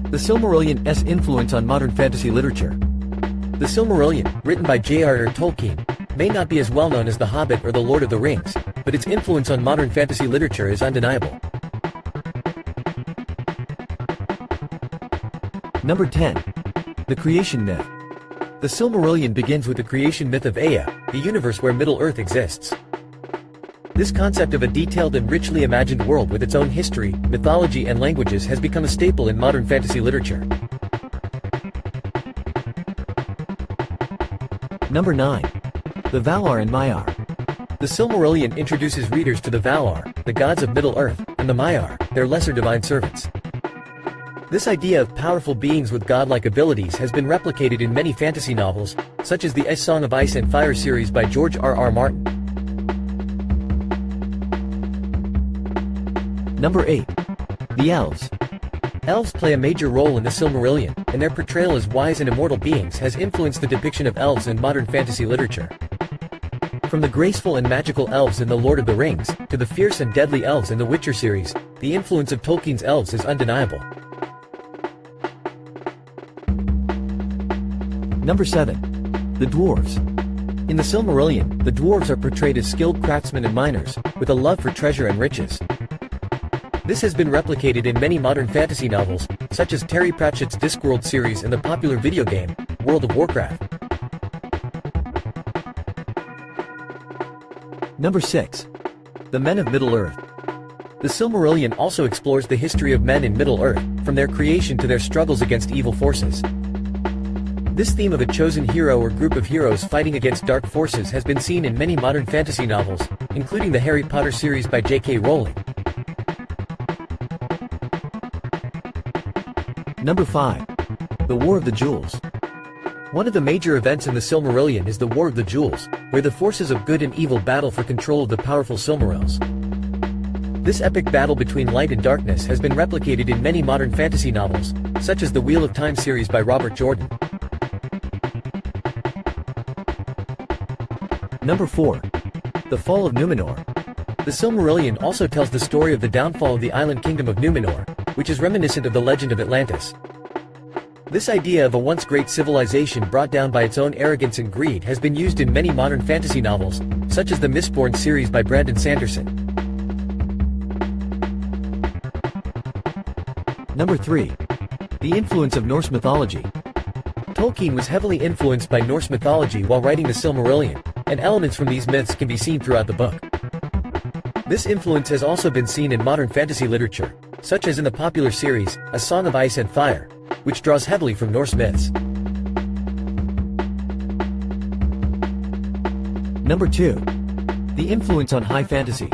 The Silmarillion's influence on modern fantasy literature. The Silmarillion, written by J.R.R. Tolkien, may not be as well known as The Hobbit or The Lord of the Rings, but its influence on modern fantasy literature is undeniable. Number 10. The Creation Myth. The Silmarillion begins with the creation myth of Ea, the universe where Middle-earth exists. This concept of a detailed and richly imagined world with its own history, mythology and languages has become a staple in modern fantasy literature. Number 9. The Valar and Maiar. The Silmarillion introduces readers to the Valar, the gods of Middle-earth, and the Maiar, their lesser divine servants. This idea of powerful beings with godlike abilities has been replicated in many fantasy novels, such as the A Song of Ice and Fire series by George R.R. Martin. Number 8. The Elves. Elves play a major role in the Silmarillion, and their portrayal as wise and immortal beings has influenced the depiction of elves in modern fantasy literature. From the graceful and magical elves in The Lord of the Rings, to the fierce and deadly elves in the Witcher series, the influence of Tolkien's elves is undeniable. Number 7. The Dwarves. In the Silmarillion, the dwarves are portrayed as skilled craftsmen and miners, with a love for treasure and riches. This has been replicated in many modern fantasy novels, such as Terry Pratchett's Discworld series and the popular video game, World of Warcraft. Number 6. The Men of Middle-earth. The Silmarillion also explores the history of men in Middle-earth, from their creation to their struggles against evil forces. This theme of a chosen hero or group of heroes fighting against dark forces has been seen in many modern fantasy novels, including the Harry Potter series by J.K. Rowling. Number 5. The War of the Jewels. One of the major events in the Silmarillion is the War of the Jewels, where the forces of good and evil battle for control of the powerful Silmarils. This epic battle between light and darkness has been replicated in many modern fantasy novels, such as the Wheel of Time series by Robert Jordan. Number 4. The Fall of Númenor. The Silmarillion also tells the story of the downfall of the island kingdom of Númenor, which is reminiscent of the legend of Atlantis. This idea of a once great civilization brought down by its own arrogance and greed has been used in many modern fantasy novels, such as the Mistborn series by Brandon Sanderson. Number 3. The influence of Norse mythology. Tolkien was heavily influenced by Norse mythology while writing the Silmarillion, and elements from these myths can be seen throughout the book. This influence has also been seen in modern fantasy literature, such as in the popular series, A Song of Ice and Fire, which draws heavily from Norse myths. Number 2. The influence on high fantasy.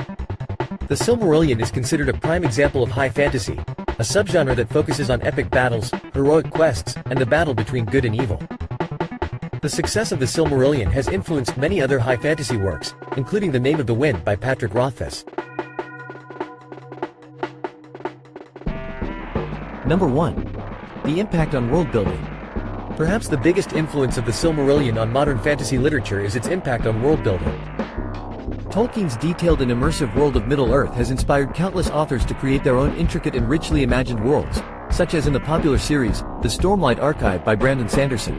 The Silmarillion is considered a prime example of high fantasy, a subgenre that focuses on epic battles, heroic quests, and the battle between good and evil. The success of the Silmarillion has influenced many other high fantasy works, including The Name of the Wind by Patrick Rothfuss. Number 1. The impact on world-building. Perhaps the biggest influence of the Silmarillion on modern fantasy literature is its impact on world-building. Tolkien's detailed and immersive world of Middle-earth has inspired countless authors to create their own intricate and richly imagined worlds, such as in the popular series, The Stormlight Archive by Brandon Sanderson.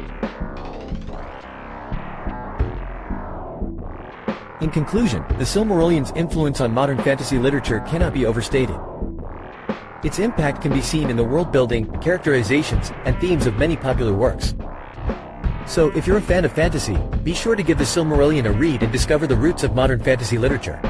In conclusion, the Silmarillion's influence on modern fantasy literature cannot be overstated. Its impact can be seen in the world-building, characterizations, and themes of many popular works. So, if you're a fan of fantasy, be sure to give the Silmarillion a read and discover the roots of modern fantasy literature.